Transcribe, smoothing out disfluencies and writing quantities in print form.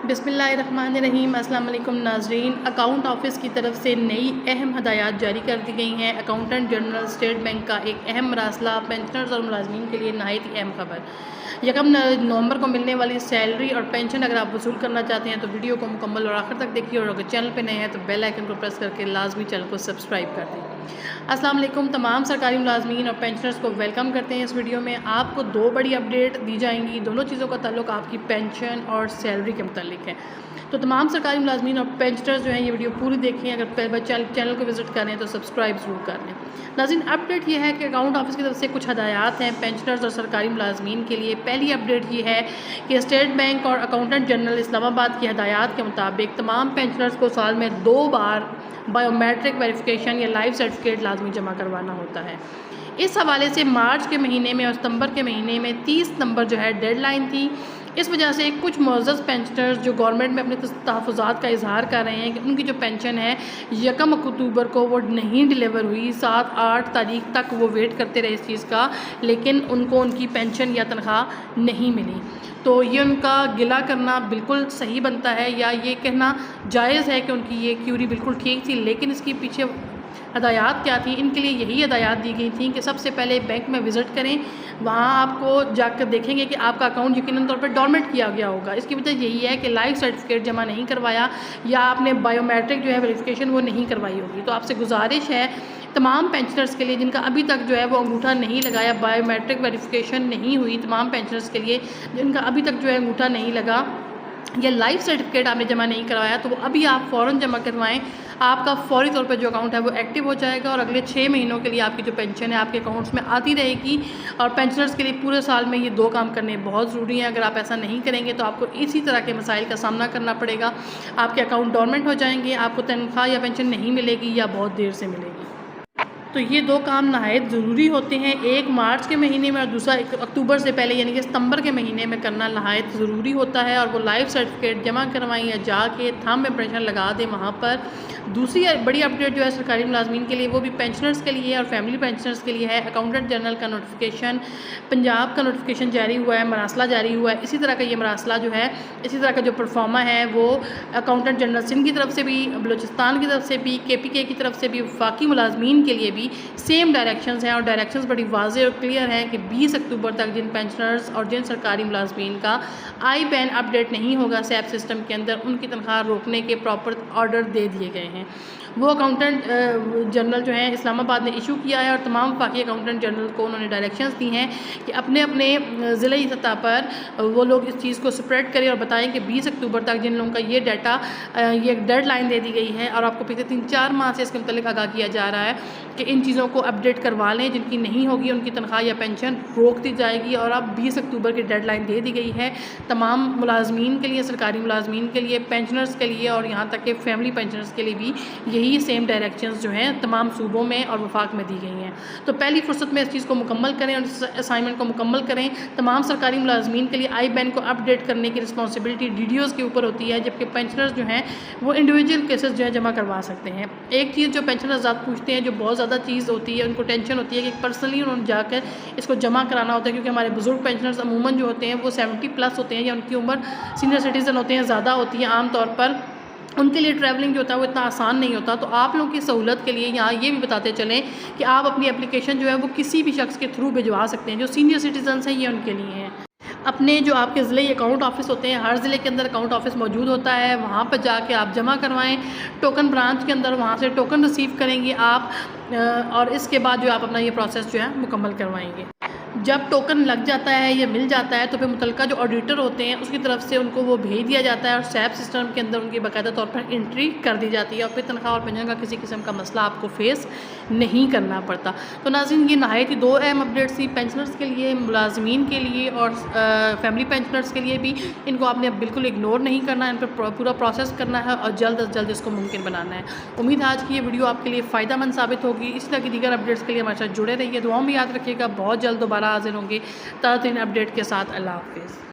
बिस्मिल्लाहिर्रहमानिर्रहीम। अस्सलाम वालेकुम नाज़रीन। अकाउंट ऑफिस की तरफ से नई अहम हदायत जारी कर दी गई हैं। अकाउंटेंट जनरल स्टेट बैंक का एक अहम मरासला पेंशनर्स और मुलाजमीन के लिए नहायत ही अहम खबर। 1 नवंबर को मिलने वाली सैलरी और पेंशन अगर आप वसूल करना चाहते हैं तो वीडियो को मुकम्मल और आखिर तक देखिए, और अगर चैनल पर नए हैं तो बेल आइकन को प्रेस करके लाजमी चैनल को सब्सक्राइब कर दें। अस्सलाम वालेकुम। तमाम सरकारी मुलाजमीन और पेंशनर्स को वेलकम करते हैं। इस वीडियो में आपको 2 बड़ी अपडेट दी जाएंगी। दोनों चीज़ों का ताल्लुक आपकी पेंशन और सैलरी के मुतालिक है। तो तमाम सरकारी मुलाजमीन और पेंशनर्स जो हैं ये वीडियो पूरी देखें। अगर पहले बार चैनल को विजिट करें तो सब्सक्राइब ज़रूर कर लें। नाज़रीन, अपडेट ये है कि अकाउंट ऑफिस की तरफ से कुछ हदायत हैं पेंशनर्स और सरकारी मुलाजमीन के लिए। पहली अपडेट ये है कि स्टेट बैंक और अकाउंटेंट जनरल इस्लामाबाद की हदायत के मुताबिक तमाम पेंशनर्स को साल में 2 बार बायोमेट्रिक वेरिफिकेशन या लाइफ सर्टिफिकेट लाजमी जमा करवाना होता है। इस हवाले से मार्च के महीने में और सितंबर के महीने में 30 नवंबर जो है डेडलाइन थी। इस वजह से कुछ मुअज़्ज़ज़ पेंशनर्स जो गवर्नमेंट में अपने तहफ़्फ़ुज़ात का इज़हार कर रहे हैं कि उनकी जो पेंशन है 1 अक्टूबर को वो नहीं डिलीवर हुई। 7-8 तारीख तक वो वेट करते रहे इस चीज़ का, लेकिन उनको उनकी पेंशन या तनख्वाह नहीं मिली। तो ये उनका गिला करना बिल्कुल सही बनता है, या ये कहना जायज़ है कि उनकी ये क्यूरी बिल्कुल ठीक थी। लेकिन इसके पीछे हदायत क्या थी? इनके लिए यही हदायत दी गई थी कि सबसे पहले बैंक में विज़िट करें। वहाँ आपको जाकर देखेंगे कि आपका अकाउंट यकीनन तौर पर डोरमेंट किया गया होगा। इसकी वजह यही है कि लाइफ सर्टिफिकेट जमा नहीं करवाया या आपने बायोमेट्रिक जो है वेरिफिकेशन वो नहीं करवाई होगी। तो आपसे गुजारिश है तमाम पेंशनर्स के लिए जिनका अभी तक जो है वो अंगूठा नहीं लगाया, बायोमेट्रिक वेरिफिकेशन नहीं हुई, तमाम पेंशनर्स के लिए जिनका अभी तक जो है अंगूठा नहीं लगा या लाइफ सर्टिफिकेट आपने जमा नहीं करवाया, तो वो अभी आप फ़ौरन जमा करवाएं। आपका फौरी तौर पर जो अकाउंट है वो एक्टिव हो जाएगा और अगले 6 महीनों के लिए आपकी जो पेंशन है आपके अकाउंट्स में आती रहेगी। और पेंशनर्स के लिए पूरे साल में ये 2 काम करने बहुत ज़रूरी हैं। अगर आप ऐसा नहीं करेंगे तो आपको इसी तरह के मसाइल का सामना करना पड़ेगा। आपके अकाउंट डोरमेंट हो जाएंगे, आपको तनख्वाह या पेंशन नहीं मिलेगी या बहुत देर से मिलेगी। तो ये 2 काम नहायत ज़रूरी होते हैं। एक मार्च के महीने में और दूसरा 1 अक्टूबर से पहले यानी कि सितंबर के महीने में करना नहायत ज़रूरी होता है। और वो लाइफ सर्टिफिकेट जमा करवाएं या जाके थंब इम्प्रेशन लगा दें वहाँ पर। दूसरी बड़ी अपडेट जो है सरकारी मुलाजमीन के लिए वो भी पेंशनर्स के लिए और फैमिली पेंशनर्स के लिए है। अकाउंटेंट जनरल का नोटिफिकेशन, पंजाब का नोटिफिकेशन जारी हुआ है, मरासला जारी हुआ है। इसी तरह का ये मरासला जो है, इसी तरह का जो परफॉर्मा है वो अकाउंटेंट जनरल सिंध की तरफ से भी, बलूचिस्तान की तरफ से भी, KPK की तरफ से भी, वफाकी मुलाजमीन के लिए भी सेम डायरेक्शंस हैं। और डायरेक्शंस बड़ी वाज़ेह और क्लियर हैं कि 20 अक्टूबर तक जिन पेंशनर्स और जिन सरकारी मुलाजमीन का आई-बैन अपडेट नहीं होगा सैप सिस्टम के अंदर, उनकी तनख्वाह रोकने के प्रॉपर ऑर्डर दे दिए गए हैं। वो अकाउंटेंट जनरल जो है इस्लामाबाद ने इशू किया है और तमाम वफाकी अकाउंटेंट जनरल को उन्होंने डायरेक्शंस दी हैं कि अपने अपने ज़िले सतह पर वो लोग इस चीज़ को स्प्रेड करें और बताएं कि 20 अक्टूबर तक जिन लोगों का ये डाटा, ये डेडलाइन दे दी गई है और आपको पिछले 3-4 माह से इसके मुतालिक आगाह किया जा रहा है कि इन चीज़ों को अपडेट करवा लें। जिनकी नहीं होगी उनकी तनख्वाह या पेंशन रोक दी जाएगी। और अब 20 अक्टूबर की डेडलाइन दे दी गई है तमाम मुलाजमीन के लिए, सरकारी मुलाजमीन के लिए, पेंशनर्स के लिए और यहाँ तक कि फैमिली पेंशनर्स के लिए भी यही सेम डायरेक्शंस जो हैं तमाम सूबों में और वफाक में दी गई हैं। तो पहली फुर्सत में इस चीज़ को मुकम्मल करें और इस असाइनमेंट को मुकम्मल करें। तमाम सरकारी मुलाजमीन के लिए आई-बैन को अपडेट करने की रिस्पॉन्सिबिलिटी DDOs के ऊपर होती है, जबकि पेंशनर्स जो हैं वो इंडिविजुअल केसेस जो है जमा करवा सकते हैं। एक चीज़ जो पेंशनर आज़ाद पूछते हैं, जो बहुत ज़्यादा चीज़ होती है, उनको टेंशन होती है कि पर्सनली उन्होंने जाकर इसको जमा कराना होता है, क्योंकि हमारे बुजुर्ग पेंशनर्स अमूमन जो होते हैं वो 70+ होते हैं या उनकी उम्र सीनियर सिटीज़न होते हैं, ज़्यादा होती है। आम तौर पर उनके लिए ट्रैवलिंग जो होता है वो इतना आसान नहीं होता। तो आप लोगों की सहूलत के लिए यहाँ ये भी बताते चलें कि आप अपनी एप्लीकेशन जो है वो किसी भी शख्स के थ्रू भिजवा सकते हैं। जो सीनियर सिटीजन्स हैं ये उनके लिए हैं। अपने जो आपके ज़िले अकाउंट ऑफिस होते हैं, हर ज़िले के अंदर अकाउंट ऑफिस मौजूद होता है, वहाँ पर जाके आप जमा करवाएं। टोकन ब्रांच के अंदर वहाँ से टोकन रिसीव करेंगे आप और इसके बाद जो आप अपना ये प्रोसेस जो है मुकम्मल करवाएंगे। जब टोकन लग जाता है या मिल जाता है तो फिर मुतलका जो ऑडिटर होते हैं उसकी तरफ से उनको वो भेज दिया जाता है और सैप सिस्टम के अंदर उनकी बाकायदा तौर पर एंट्री कर दी जाती है और फिर तनख्वाह और पेंशन का किसी किस्म का मसला आपको फेस नहीं करना पड़ता। तो नाज़रीन, ये नहायत ही 2 अहम अपडेट्स थी पेंशनर्स के लिए, मुलाजमीन के लिए और फैमिली पेंशनर्स के लिए भी। इनको आपने बिल्कुल इग्नोर नहीं करना है, इन पर पूरा प्रोसेस करना है और जल्द अज जल्द इसको मुमकिन बनाना है। उम्मीद है आज की ये वीडियो आपके लिए फ़ायदेमंद साबित होगी। इस तरह की दीगर अपडेट्स के लिए हमारे साथ जुड़े रहिए। दुआओं में याद रखिएगा। बहुत जल्द दोबारा हाजिर होंगे ताज़ा तरीन अपडेट के साथ। अल्लाह हाफ़िज़।